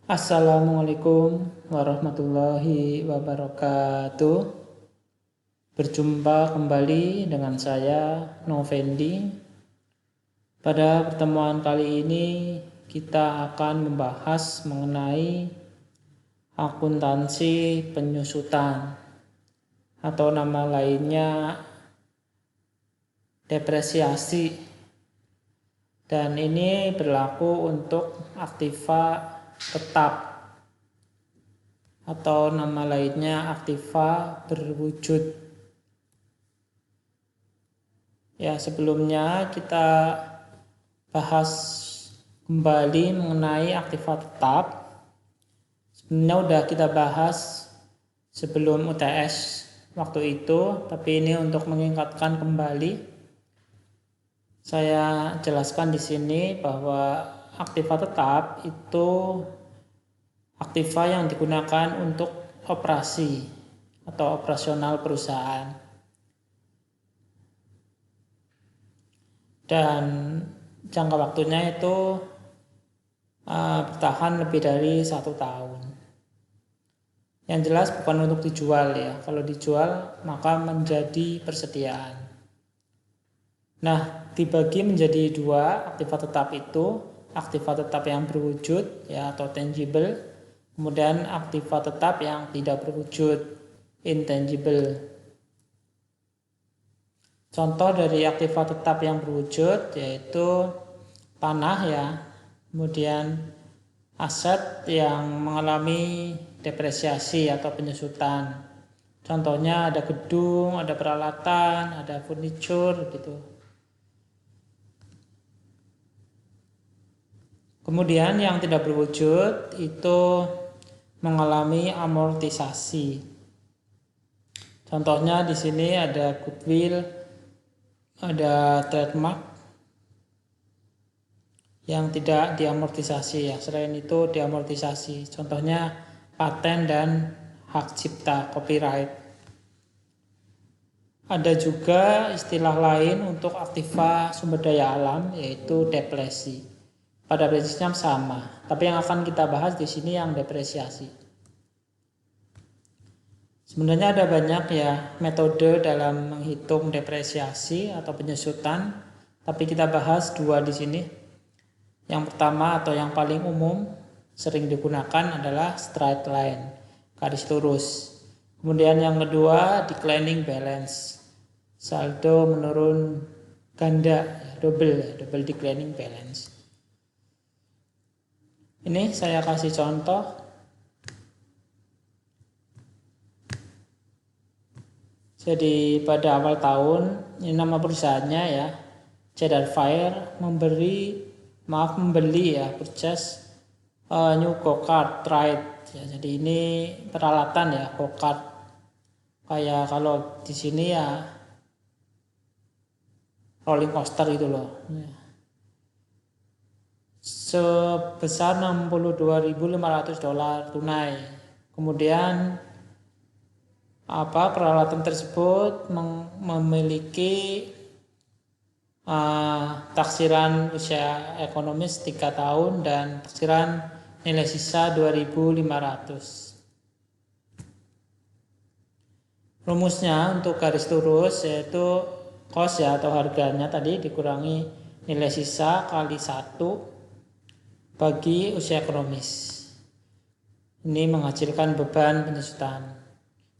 Assalamualaikum warahmatullahi wabarakatuh. Berjumpa kembali dengan saya Novendi. Pada pertemuan kali ini kita akan membahas mengenai akuntansi penyusutan atau nama lainnya depresiasi, dan ini berlaku untuk aktiva tetap atau nama lainnya aktiva berwujud. Ya, sebelumnya kita bahas kembali mengenai aktiva tetap. Sebenarnya udah kita bahas sebelum UTS waktu itu, tapi ini untuk mengingatkan kembali. Saya jelaskan di sini bahwa aktiva tetap itu aktiva yang digunakan untuk operasi atau operasional perusahaan, dan jangka waktunya itu bertahan lebih dari 1 tahun. Yang jelas bukan untuk dijual ya. Kalau dijual maka menjadi persediaan. Nah, dibagi menjadi 2 aktiva tetap itu. Aktiva tetap yang berwujud ya atau tangible, kemudian aktiva tetap yang tidak berwujud, intangible. Contoh dari aktiva tetap yang berwujud yaitu tanah ya, kemudian aset yang mengalami depresiasi atau penyusutan. Contohnya ada gedung, ada peralatan, ada furniture gitu. Kemudian yang tidak berwujud itu mengalami amortisasi. Contohnya di sini ada goodwill, ada trademark yang tidak diamortisasi ya. Selain itu diamortisasi. Contohnya paten dan hak cipta, copyright. Ada juga istilah lain untuk aktiva sumber daya alam yaitu depresi. Pada prinsipnya sama, tapi yang akan kita bahas di sini yang depresiasi. Sebenarnya ada banyak ya metode dalam menghitung depresiasi atau penyusutan, tapi kita bahas 2 di sini. Yang pertama atau yang paling umum sering digunakan adalah straight line, garis lurus. Kemudian yang kedua declining balance, saldo menurun ganda, double declining balance. Ini saya kasih contoh. Jadi pada awal tahun, ini nama perusahaannya ya, Cedar Fire membeli ya, purchase new go-kart ride ya. Jadi ini peralatan ya, go-kart. Kayak kalau di sini ya rolling coaster itu loh. Sebesar $62.500 tunai. Kemudian peralatan tersebut memiliki taksiran usia ekonomis 3 tahun dan taksiran nilai sisa 2.500. Rumusnya untuk garis lurus yaitu cost ya atau harganya tadi dikurangi nilai sisa kali 1 bagi usia ekonomis. Ini menghasilkan beban penyusutan.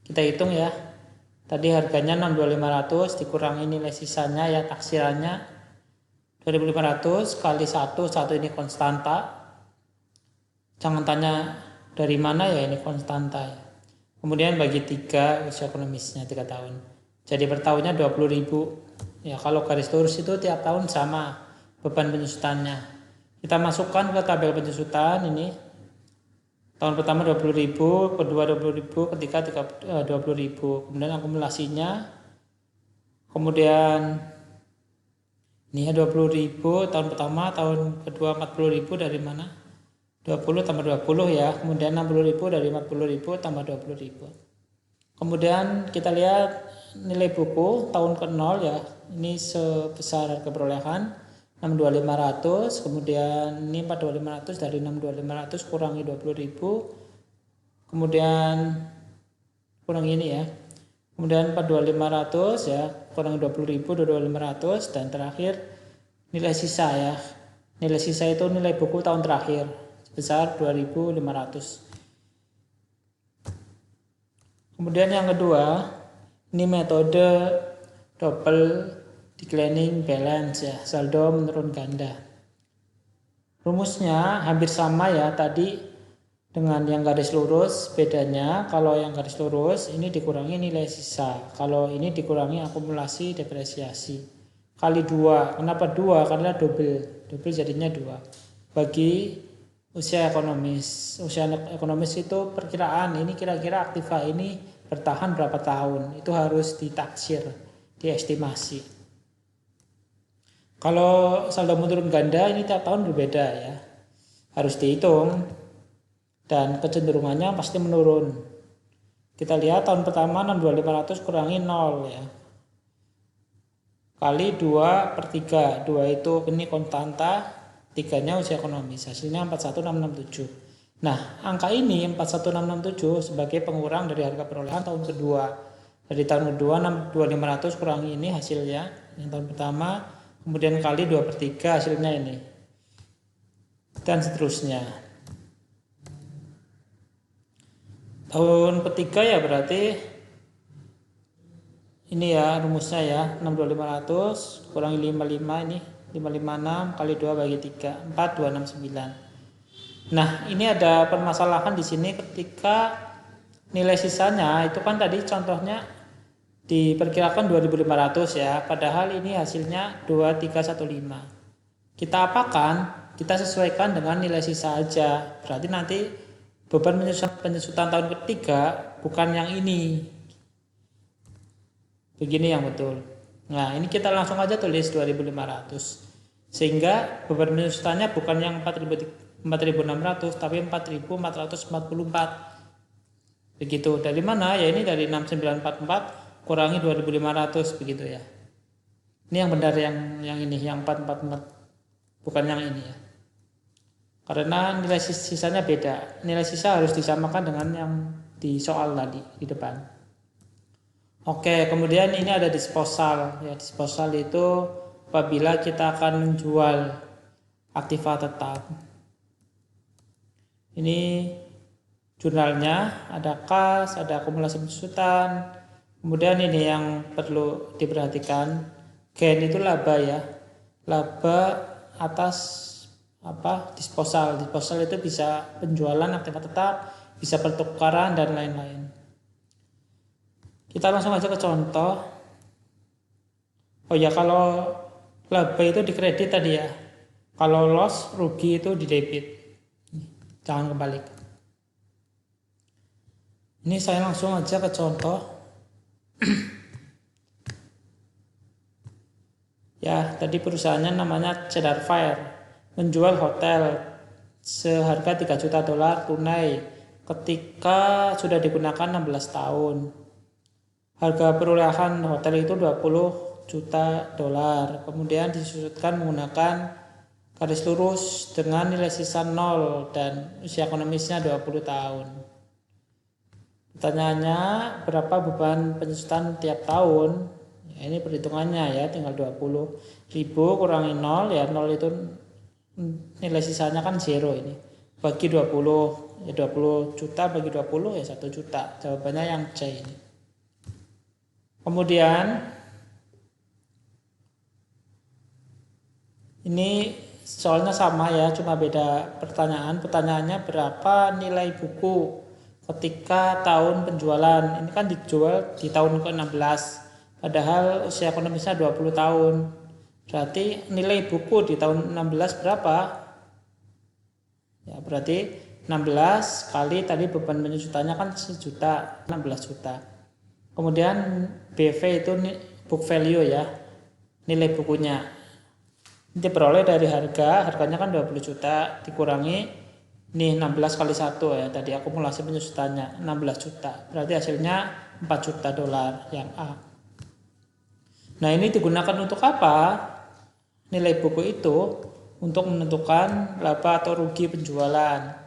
Kita hitung ya. Tadi harganya 62.500 dikurangi nilai sisanya ya taksirannya 2.500 kali 1 ini konstanta. Jangan tanya dari mana ya, ini konstanta ya. Kemudian bagi 3 usia ekonomisnya 3 tahun. Jadi per tahunnya 20.000. Ya, kalau garis lurus itu tiap tahun sama beban penyusutannya. Kita masukkan ke tabel penyusutan ini. Tahun pertama 20.000, kedua 20.000, ketiga 20.000. Kemudian akumulasinya. Kemudian ini ya 20.000 tahun pertama, tahun kedua 40.000 dari mana? 20 tambah 20 ya. Kemudian 60.000 dari 40.000 tambah 20.000. Kemudian kita lihat nilai buku tahun ke-0 ya. Ini sebesar harga perolehan. 62.500, kemudian ini 42.500, dari 62.500 kurangi 20.000, kemudian kurangi ini ya, kemudian 42.500 ya, kurangi 20.000, 22.500, dan terakhir nilai sisa ya. Nilai sisa itu nilai buku tahun terakhir sebesar 2.500. Kemudian yang kedua, ini metode double declining balance ya, saldo menurun ganda. Rumusnya hampir sama ya tadi dengan yang garis lurus, bedanya kalau yang garis lurus ini dikurangi nilai sisa, kalau ini dikurangi akumulasi depresiasi. Kali 2, kenapa 2? Karena double jadinya 2. Bagi usia ekonomis. Usia ekonomis itu perkiraan, ini kira-kira aktiva ini bertahan berapa tahun, itu harus ditaksir, diestimasi. Kalau saldo menurun ganda ini tiap tahun berbeda ya, harus dihitung dan kecenderungannya pasti menurun. Kita lihat tahun pertama 62.500 kurangi 0 ya, kali 2/3, 2 itu ini konstanta, 3-nya usia ekonomis, hasilnya 41.667. Nah, angka ini 41.667 sebagai pengurang dari harga perolehan tahun kedua. Dari tahun kedua 62.500 kurangi ini hasilnya yang tahun pertama, kemudian kali 2/3 hasilnya ini, dan seterusnya. Tahun ketiga ya berarti ini ya rumusnya ya, 62.500 kurangi 55, ini 556 kali 2 bagi 3, 4269. Nah, ini ada permasalahan di sini ketika nilai sisanya itu kan tadi contohnya diperkirakan 2.500 ya, padahal ini hasilnya 2315. Kita apakan? Kita sesuaikan dengan nilai sisa aja. Berarti nanti beban penyusutan tahun ketiga bukan yang ini. Begini yang betul. Nah, ini kita langsung aja tulis 2.500. Sehingga beban penyusutannya bukan yang 4.600 tapi 4.444. Begitu. Dari mana? Ya ini dari 6944 kurangi 2.500 begitu ya. Ini yang benar, yang ini, yang 444, bukan yang ini ya. Karena nilai sisanya beda. Nilai sisa harus disamakan dengan yang di soal tadi di depan. Oke, kemudian ini ada disposal. Ya, disposal itu apabila kita akan menjual aktiva tetap. Ini jurnalnya, ada kas, ada akumulasi penyusutan. Kemudian ini yang perlu diperhatikan, gen itu laba ya. Laba atas disposal. Disposal itu bisa penjualan aktiva tetap, bisa pertukaran dan lain-lain. Kita langsung aja ke contoh. Oh ya, kalau laba itu dikredit tadi ya. Kalau loss, rugi itu di debit. Jangan kebalik. Ini saya langsung aja ke contoh. Ya, tadi perusahaannya namanya Cedar Fair, menjual hotel seharga 3 juta dolar tunai ketika sudah digunakan 16 tahun. Harga perolehan hotel itu 20 juta dolar. Kemudian disusutkan menggunakan garis lurus dengan nilai sisa 0 dan usia ekonomisnya 20 tahun. Pertanyaannya, berapa beban penyusutan tiap tahun? Ya, ini perhitungannya ya, tinggal 20.000 kurangi 0 ya, 0 itu nilai sisanya kan 0 ini. Bagi 20, ya 20 juta bagi 20 ya 1 juta. Jawabannya yang C ini. Kemudian ini soalnya sama ya, cuma beda pertanyaan. Pertanyaannya berapa nilai buku ketika tahun penjualan. Ini kan dijual di tahun ke-16, padahal usia ekonomisnya 20 tahun. Berarti nilai buku di tahun 16 berapa? Ya berarti 16 kali tadi beban penyusutannya kan 1 juta, 16 juta. Kemudian BV itu book value ya, nilai bukunya. Ini diperoleh dari harganya kan 20 juta dikurangi ini 16 kali 1 ya, tadi akumulasi penyusutannya 16 juta. Berarti hasilnya 4 juta dolar yang A. Nah, ini digunakan untuk apa? nilai buku itu untuk menentukan laba atau rugi penjualan.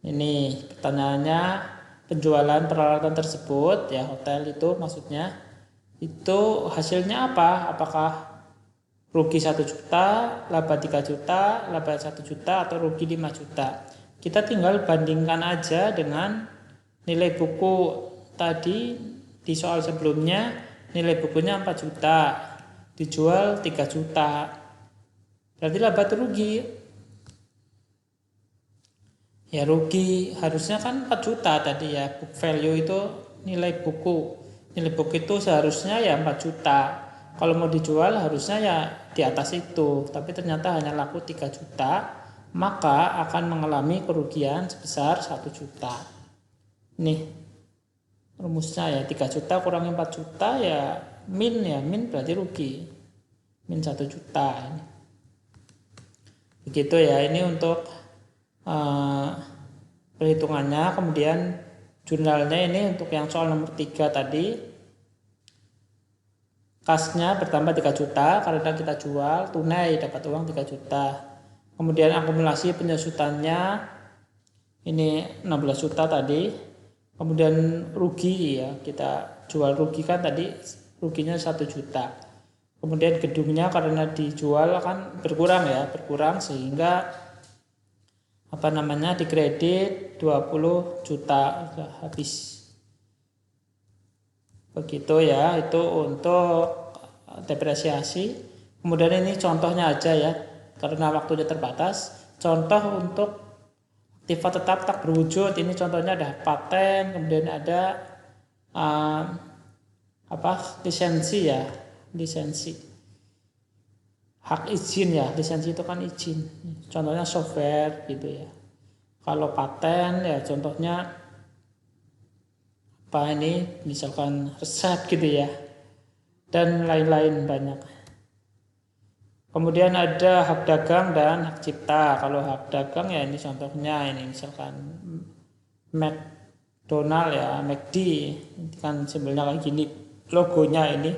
Ini pertanyaannya, penjualan peralatan tersebut, ya hotel itu maksudnya, itu hasilnya apa? Apakah rugi 1 juta, laba 3 juta, laba 1 juta, atau rugi 5 juta? Kita tinggal bandingkan aja dengan nilai buku tadi. Di soal sebelumnya nilai bukunya 4 juta, dijual 3 juta. Berarti laba atau rugi? Ya rugi, harusnya kan 4 juta tadi ya, book value itu nilai buku. Nilai buku itu seharusnya ya 4 juta. Kalau mau dijual harusnya ya di atas itu, tapi ternyata hanya laku 3 juta, maka akan mengalami kerugian sebesar 1 juta. Nih rumusnya ya, 3 juta kurangi 4 juta ya min berarti rugi. Min 1 juta. Begitu ya, ini untuk perhitungannya. Kemudian jurnalnya ini untuk yang soal nomor 3 tadi, kasnya bertambah 3 juta karena kita jual tunai dapat uang 3 juta. Kemudian akumulasi penyusutannya ini 16 juta tadi. Kemudian rugi ya, kita jual rugi kan tadi, ruginya 1 juta. Kemudian gedungnya karena dijual kan berkurang sehingga dikredit 20 juta habis. Begitu ya, itu untuk depresiasi. Kemudian ini contohnya aja ya, karena waktunya terbatas. Contoh untuk aktiva tetap tak berwujud, ini contohnya ada paten, kemudian ada lisensi. Hak izin ya, lisensi itu kan izin. Contohnya software gitu ya. Kalau paten ya contohnya misalkan resep gitu ya. Dan lain-lain banyak. Kemudian ada hak dagang dan hak cipta. Kalau hak dagang ya ini contohnya, ini misalkan McDonald ya, McD, ini kan simbolnya kayak gini, logonya ini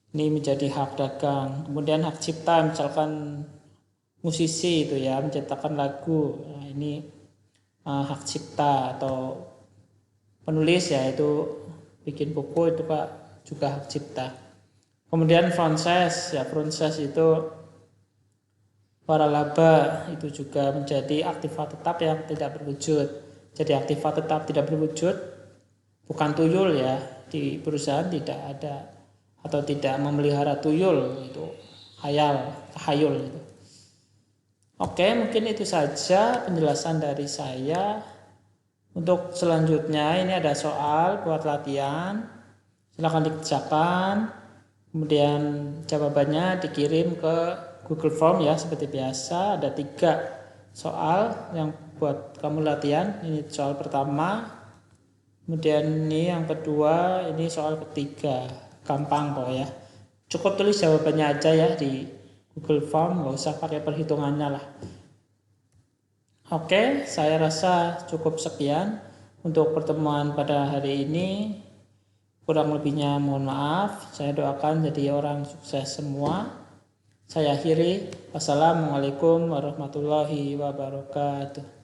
menjadi hak dagang. Kemudian hak cipta, misalkan musisi itu ya menciptakan lagu, nah, ini hak cipta. Atau penulis ya itu bikin buku, itu juga hak cipta. Kemudian franchise itu waralaba, itu juga menjadi aktiva tetap yang tidak berwujud. Jadi aktiva tetap tidak berwujud bukan tuyul ya, di perusahaan tidak ada atau tidak memelihara tuyul, itu tahayul gitu. Oke, mungkin itu saja penjelasan dari saya. Untuk selanjutnya ini ada soal buat latihan, silakan dikerjakan, kemudian jawabannya dikirim ke Google Form ya, seperti biasa. Ada 3 soal yang buat kamu latihan. Ini soal pertama, kemudian ini yang kedua, ini soal ketiga. Gampang kok ya, cukup tulis jawabannya aja ya di Google Form, nggak usah pakai perhitungannya lah. Oke, saya rasa cukup sekian untuk pertemuan pada hari ini. Kurang lebihnya mohon maaf. Saya doakan jadi orang sukses semua. Saya akhiri, wassalamualaikum warahmatullahi wabarakatuh.